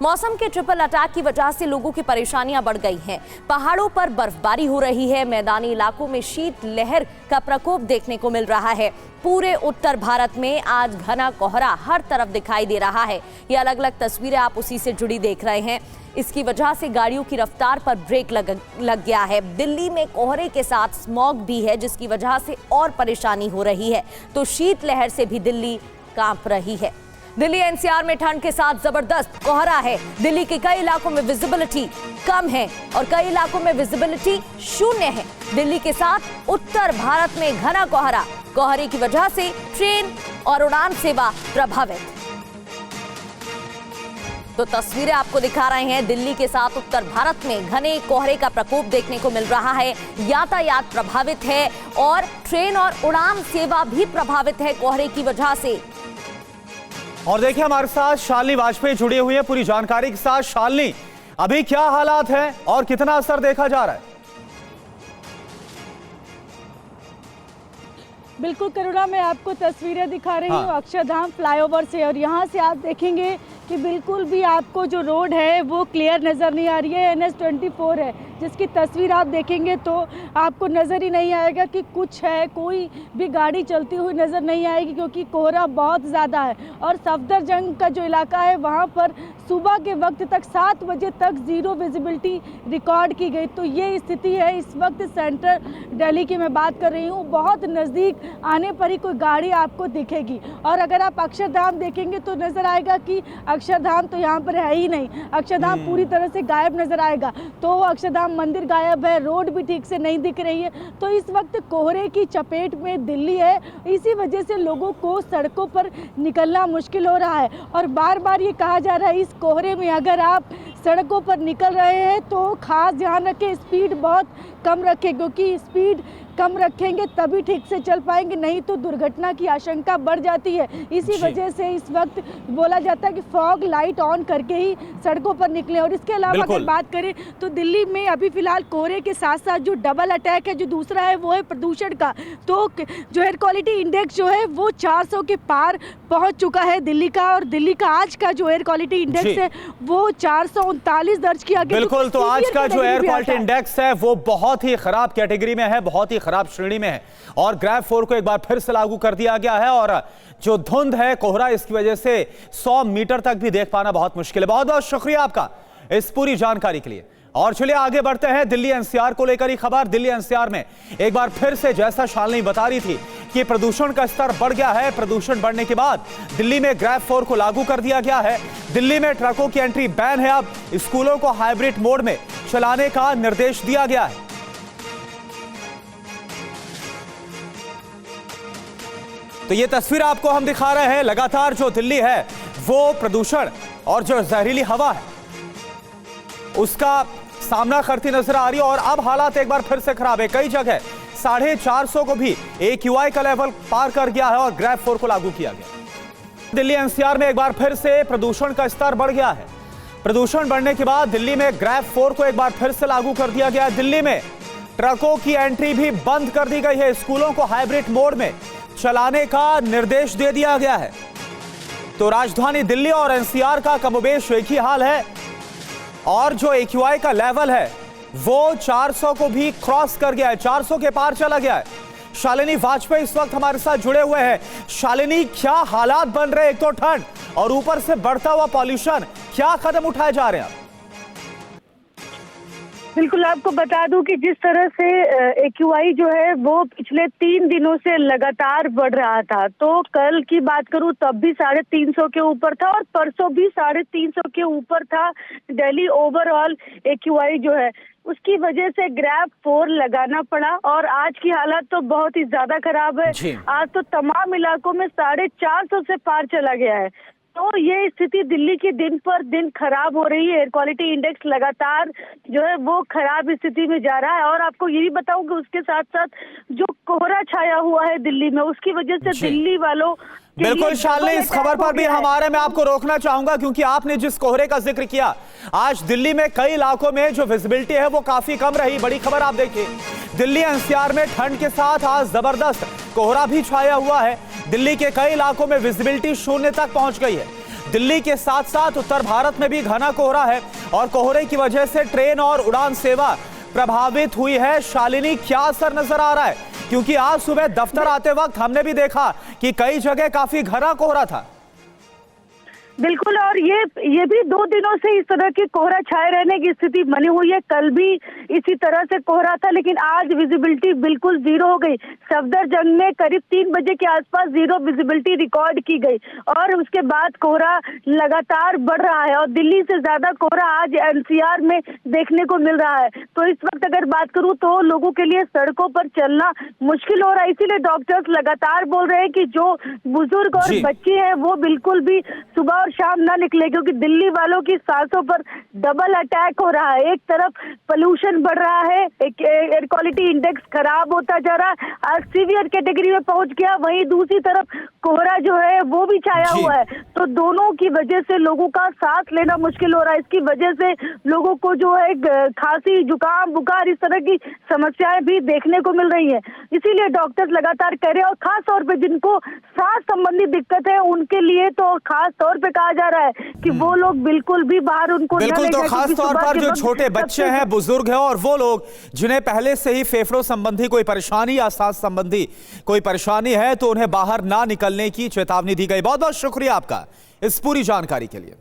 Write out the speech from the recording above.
मौसम के triple attack की वजह से लोगों की परेशानियां बढ़ गई हैं। पहाड़ों पर बर्फबारी हो रही है, मैदानी इलाकों में शीत लहर का प्रकोप देखने को मिल रहा है। पूरे उत्तर भारत में आज घना कोहरा हर तरफ दिखाई दे रहा है। ये अलग अलग तस्वीरें आप उसी से जुड़ी देख रहे हैं। इसकी वजह से गाड़ियों की रफ्तार पर ब्रेक लग गया है। दिल्ली में कोहरे के साथ स्मॉग भी है, जिसकी वजह से और परेशानी हो रही है। तो शीत लहर से भी दिल्ली कांप रही है। दिल्ली एनसीआर में ठंड के साथ जबरदस्त कोहरा है। दिल्ली के कई इलाकों में विजिबिलिटी कम है और कई इलाकों में विजिबिलिटी शून्य है। दिल्ली के साथ उत्तर भारत में घना कोहरा, कोहरे की वजह से ट्रेन और उड़ान सेवा प्रभावित। तो तस्वीरें आपको दिखा रहे हैं। दिल्ली के साथ उत्तर भारत में घने कोहरे का प्रकोप देखने को मिल रहा है। यातायात प्रभावित है और ट्रेन और उड़ान सेवा भी प्रभावित है कोहरे की वजह से। और देखिए हमारे साथ शालिनी वाजपेयी जुड़ी हुई है पूरी जानकारी के साथ। शालिनी, अभी क्या हालात हैं और कितना असर देखा जा रहा है? बिल्कुल करुणा, मैं आपको तस्वीरें दिखा रही हूँ अक्षरधाम फ्लाईओवर से, और यहाँ से आप देखेंगे कि बिल्कुल भी आपको जो रोड है वो क्लियर नज़र नहीं आ रही है। NH-24 है, जिसकी तस्वीर आप देखेंगे तो आपको नज़र ही नहीं आएगा कि कुछ है, कोई भी गाड़ी चलती हुई नज़र नहीं आएगी, क्योंकि कोहरा बहुत ज़्यादा है। और सफदरजंग का जो इलाका है वहाँ पर सुबह के वक्त तक 7 बजे तक ज़ीरो विजिबिलिटी रिकॉर्ड की गई। तो ये स्थिति है इस वक्त सेंट्रल दिल्ली की मैं बात कर रही हूँ। बहुत नज़दीक आने पर ही कोई गाड़ी आपको दिखेगी। और अगर आप अक्षरधाम देखेंगे तो नज़र आएगा कि अक्षरधाम तो यहाँ पर है ही नहीं। अक्षरधाम पूरी तरह से गायब नज़र आएगा। तो अक्षरधाम मंदिर गायब है, रोड भी ठीक से नहीं दिख रही है। तो इस वक्त कोहरे की चपेट में दिल्ली है। इसी वजह से लोगों को सड़कों पर निकलना मुश्किल हो रहा है। और बार बार ये कहा जा रहा है इस कोहरे में अगर आप सड़कों पर निकल रहे हैं तो खास ध्यान रखें, स्पीड बहुत कम रखें, क्योंकि स्पीड कम रखेंगे तभी ठीक से चल पाएंगे, नहीं तो दुर्घटना की आशंका बढ़ जाती है। इसी वजह से इस वक्त बोला जाता है कि फॉग लाइट ऑन करके ही सड़कों पर निकले। और इसके अलावा अगर बात करें तो दिल्ली में अभी फिलहाल कोहरे के साथ साथ जो डबल अटैक है, जो दूसरा है वो है प्रदूषण का। तो जो एयर क्वालिटी इंडेक्स जो है वो 400 के पार पहुंच चुका है दिल्ली का। और दिल्ली का आज का जो एयर क्वालिटी इंडेक्स है वो 439 दर्ज किया गया। बिल्कुल, तो आज का जो एयर क्वालिटी इंडेक्स है वो बहुत ही खराब कैटेगरी में है, बहुत ही खराब श्रेणी में है। और ग्रेड 4 को एक बार फिर से लागू कर दिया गया है। और जो धुंध है, कोहरा, इसकी वजह से 100 मीटर तक भी देख पाना बहुत मुश्किल है। बहुत बहुत शुक्रिया आपका इस पूरी जानकारी के लिए। और चलिए आगे बढ़ते हैं। दिल्ली एनसीआर को लेकर ही खबर। दिल्ली एनसीआर में एक बार फिर से, जैसा शालिनी बता रही थी कि प्रदूषण का स्तर बढ़ गया है। प्रदूषण बढ़ने के बाद दिल्ली में ग्रेड 4 को लागू कर दिया गया है। दिल्ली में ट्रकों की एंट्री बैन है। अब स्कूलों को हाइब्रिड मोड में चलाने का निर्देश दिया गया है। तो ये तस्वीर आपको हम दिखा रहे हैं। लगातार जो दिल्ली है वो प्रदूषण और जो जहरीली हवा है उसका सामना करती नजर आ रही है। और अब हालात एक बार फिर से खराब है। कई जगह 450 को भी AQI का लेवल पार कर गया है और ग्रेड 4 को लागू किया गया। दिल्ली एनसीआर में एक बार फिर से प्रदूषण का स्तर बढ़ गया है। प्रदूषण बढ़ने के बाद दिल्ली में ग्रेड 4 को एक बार फिर से लागू कर दिया गया है। दिल्ली में ट्रकों की एंट्री भी बंद कर दी गई है। स्कूलों को हाइब्रिड मोड में चलाने का निर्देश दे दिया गया है। तो राजधानी दिल्ली और एनसीआर का कमोबेश एक ही हाल है। और जो AQI का लेवल है वो 400 को भी क्रॉस कर गया है, 400 के पार चला गया है। शालिनी वाजपेयी इस वक्त हमारे साथ जुड़े हुए हैं। शालिनी, क्या हालात बन रहे हैं? एक तो ठंड और ऊपर से बढ़ता हुआ पॉल्यूशन, क्या कदम उठाए जा रहे हैं? बिल्कुल, आपको बता दूं कि जिस तरह से AQI जो है वो पिछले 3 दिनों से लगातार बढ़ रहा था। तो कल की बात करूं तब भी 350 के ऊपर था और परसों भी 350 के ऊपर था दिल्ली ओवरऑल AQI जो है। उसकी वजह से ग्रेड 4 लगाना पड़ा और आज की हालत तो बहुत ही ज्यादा खराब है। आज तो तमाम इलाकों में 450 से पार चला गया है। तो ये स्थिति दिल्ली की दिन पर दिन खराब हो रही है। एयर क्वालिटी इंडेक्स लगातार जो है वो खराब स्थिति में जा रहा है। और आपको ये भी बताऊं कि उसके साथ साथ जो कोहरा छाया हुआ है दिल्ली में, उसकी वजह से दिल्ली वालों बिल्कुल शालिनी, इस खबर पर भी हमारे मैं आपको रोकना चाहूंगा, क्योंकि आपने जिस कोहरे का जिक्र किया, आज दिल्ली में कई इलाकों में जो विजिबिलिटी है वो काफी कम रही। बड़ी खबर आप देखिए, दिल्ली एनसीआर में ठंड के साथ आज जबरदस्त कोहरा भी छाया हुआ है। दिल्ली के कई इलाकों में विजिबिलिटी 0 तक पहुंच गई है। दिल्ली के साथ साथ उत्तर भारत में भी घना कोहरा है और कोहरे की वजह से ट्रेन और उड़ान सेवा प्रभावित हुई है। शालिनी, क्या असर नजर आ रहा है? क्योंकि आज सुबह दफ्तर आते वक्त हमने भी देखा कि कई जगह काफी घना कोहरा था। बिल्कुल, और ये भी 2 दिनों से इस तरह की कोहरा छाए रहने की स्थिति बनी हुई है। कल भी इसी तरह से कोहरा था, लेकिन आज विजिबिलिटी बिल्कुल जीरो हो गई। सफदरजंग में करीब 3 बजे के आसपास जीरो विजिबिलिटी रिकॉर्ड की गई और उसके बाद कोहरा लगातार बढ़ रहा है और दिल्ली से ज्यादा कोहरा आज एनसीआर में देखने को मिल रहा है। तो इस वक्त अगर बात करूं तो लोगों के लिए सड़कों पर चलना मुश्किल हो रहा है। इसीलिए डॉक्टर्स लगातार बोल रहे हैं कि जो बुजुर्ग और बच्चे हैं वो बिल्कुल भी सुबह शाम ना निकले, क्योंकि दिल्ली वालों की सांसों पर डबल अटैक हो रहा है। एक तरफ पोल्यूशन बढ़ रहा है, एक एयर क्वालिटी इंडेक्स खराब होता जा रहा है, आज सीवियर कैटेगरी में पहुंच गया, वहीं दूसरी तरफ कोहरा जो है वो भी छाया हुआ है। तो दोनों की वजह से लोगों का सांस लेना मुश्किल हो रहा है। इसकी वजह से लोगों को जो है खांसी, जुकाम, बुखार, इस तरह की समस्याएं भी देखने को मिल रही है। इसीलिए डॉक्टर्स लगातार कह रहे हैं, और खास तौर पे जिनको सांस संबंधी दिक्कत है उनके लिए तो खास तौर पे कहा जा रहा है कि वो लोग बिल्कुल भी बाहर उनको बिल्कुल, तो खास तौर पर जो छोटे बच्चे हैं, बुजुर्ग हैं और वो लोग जिन्हें पहले से ही फेफड़ों संबंधी कोई परेशानी या सांस संबंधी कोई परेशानी है, तो उन्हें बाहर ना निकलने की चेतावनी दी गई। बहुत बहुत शुक्रिया आपका इस पूरी जानकारी के लिए।